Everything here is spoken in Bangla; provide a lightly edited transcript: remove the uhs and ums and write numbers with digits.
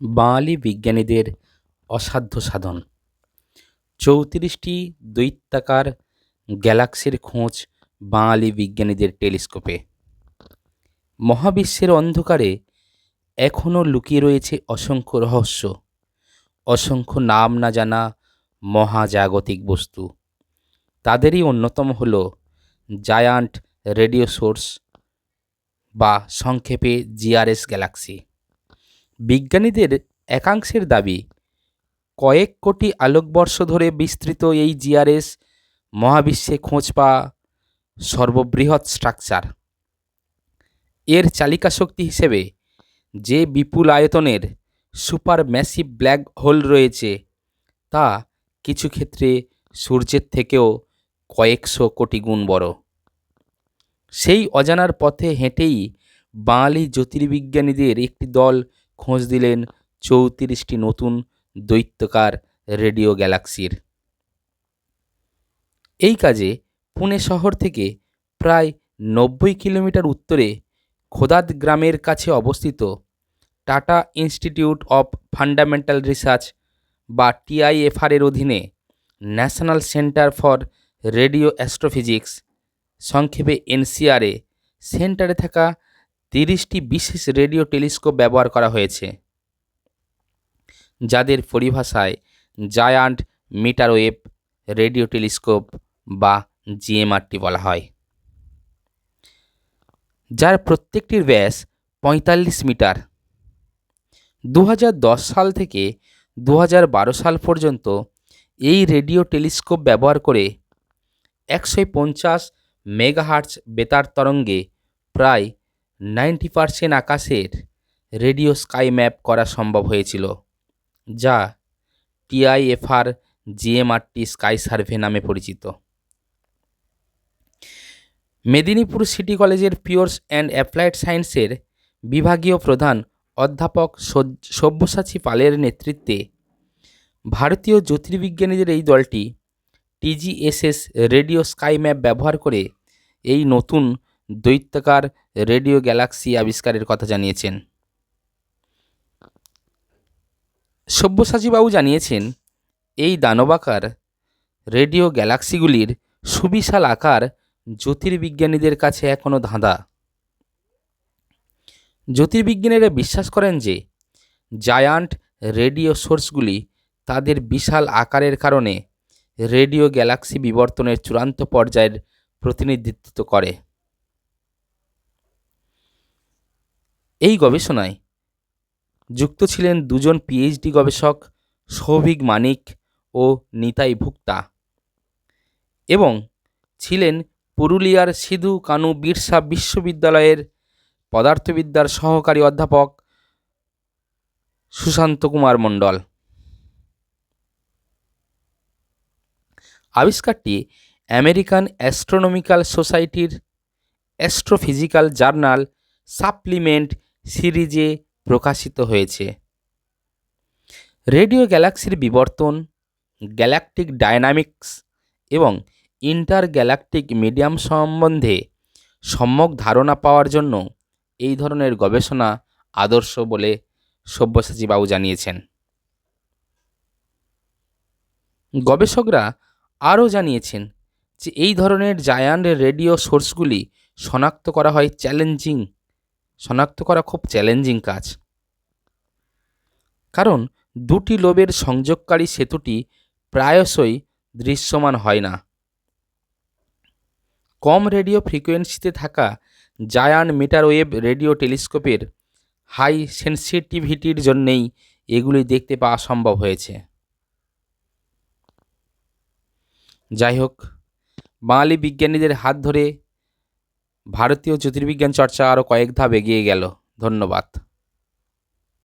বাঙালি বিজ্ঞানীদের অসাধ্য সাধন। ৩৪টি দৈত্যাকার গ্যালাক্সির খোঁজ বাঙালি বিজ্ঞানীদের টেলিস্কোপে। মহাবিশ্বের অন্ধকারে এখনও লুকিয়ে রয়েছে অসংখ্য রহস্য, অসংখ্য নাম না জানা মহাজাগতিক বস্তু। তাদেরই অন্যতম হল জায়ান্ট রেডিও সোর্স বা সংক্ষেপে জিআরএস গ্যালাক্সি। বিজ্ঞানীদের একাংশের দাবি, কয়েক কোটি আলোকবর্ষ ধরে বিস্তৃত এই জিআরএস মহাবিশ্বে খোঁজ পাওয়া সর্ববৃহৎ স্ট্রাকচার। এর চালিকা শক্তি হিসেবে যে বিপুল আয়তনের সুপার ম্যাসিভ ব্ল্যাক হোল রয়েছে, তা কিছু ক্ষেত্রে সূর্যের থেকেও কয়েকশো কোটি গুণ বড়। সেই অজানার পথে হেঁটেই বাঙালি জ্যোতির্বিজ্ঞানীদের একটি দল খোঁজ দিলেন ৩৪টি নতুন দৈত্যাকার রেডিও গ্যালাক্সির। এই কাজে পুনে শহর থেকে প্রায় ৯০ কিলোমিটার উত্তরে খোদাদ গ্রামের কাছে অবস্থিত tata institute of fundamental research বা TIFR এর অধীনে national centre for radio astrophysics সংক্ষেপে NCR সেন্টারে থাকা 30টি বিশেষ রেডিও টেলিস্কোপ ব্যবহার করা হয়েছে, যাদের পরিভাষায় জায়ান্ট মিটারওয়েভ রেডিও টেলিস্কোপ বা GMRT বলা হয়, যার প্রত্যেকটির ব্যাস ৪৫ মিটার। ২০১০ সাল থেকে ২০১২ সাল পর্যন্ত এই রেডিও টেলিস্কোপ ব্যবহার করে ১৫০ মেগাহার্টজ বেতার তরঙ্গে প্রায় 90% আকাশের রেডিও স্কাই ম্যাপ করা সম্ভব হয়েছিল, যা TIFR GMRT স্কাই সার্ভে নামে পরিচিত। মেদিনীপুর সিটি কলেজের পিওরস অ্যান্ড অ্যাপ্লাইড সায়েন্সের বিভাগীয় প্রধান অধ্যাপক সব্যসাচী পালের নেতৃত্বে ভারতীয় জ্যোতির্বিজ্ঞানীদের এই দলটি TGSS রেডিও স্কাই ম্যাপ ব্যবহার করে এই নতুন দৈত্যাকার রেডিও গ্যালাক্সি আবিষ্কারের কথা জানিয়েছেন। সব্যসাচীবাবু জানিয়েছেন, এই দানবাকার রেডিও গ্যালাক্সিগুলির সুবিশাল আকার জ্যোতির্বিজ্ঞানীদের কাছে এখনও ধাঁধা। জ্যোতির্বিজ্ঞানীরা বিশ্বাস করেন যে জায়ান্ট রেডিও সোর্সগুলি তাদের বিশাল আকারের কারণে রেডিও গ্যালাক্সি বিবর্তনের চূড়ান্ত পর্যায়ের প্রতিনিধিত্ব করে। এই গবেষণায় যুক্ত ছিলেন দুজন PhD গবেষক, সৌভিক মানিক ও নিতাই ভুক্তা, এবং ছিলেন পুরুলিয়ার সিধু কানু বিরসা বিশ্ববিদ্যালয়ের পদার্থবিদ্যার সহকারী অধ্যাপক সুশান্ত কুমার মণ্ডল। আবিষ্কারটি আমেরিকান অ্যাস্ট্রোনমিক্যাল সোসাইটির অ্যাস্ট্রোফিজিক্যাল জার্নাল সাপ্লিমেন্ট সিরিজে প্রকাশিত হয়েছে। রেডিও গ্যালাক্সির বিবর্তন, গ্যালাকটিক ডায়নামিক্স এবং ইন্টার গ্যালাকটিক মিডিয়াম সম্বন্ধে সম্যক ধারণা পাওয়ার জন্য এই ধরনের গবেষণা আদর্শ বলে সব্যসাচীবাবু জানিয়েছেন। গবেষকরা আরও জানিয়েছেন যে এই ধরনের জায়ান্ট রেডিও সোর্সগুলি শনাক্ত করা খুব চ্যালেঞ্জিং কাজ, কারণ দুটি লোবের সংযোগকারী সেতুটি প্রায়শই দৃশ্যমান হয় না। কম রেডিও ফ্রিকোয়েন্সিতে থাকা জায়ান্ট মিটারওয়েভ রেডিও টেলিস্কোপের হাই সেন্সিটিভিটির জন্যেই এগুলি দেখতে পাওয়া সম্ভব হয়েছে। যাই হোক, বাঙালি বিজ্ঞানীদের হাত ধরে ভারতীয় জ্যোতির্বিজ্ঞান চর্চা আরও কয়েক ধাপ এগিয়ে গেল। ধন্যবাদ।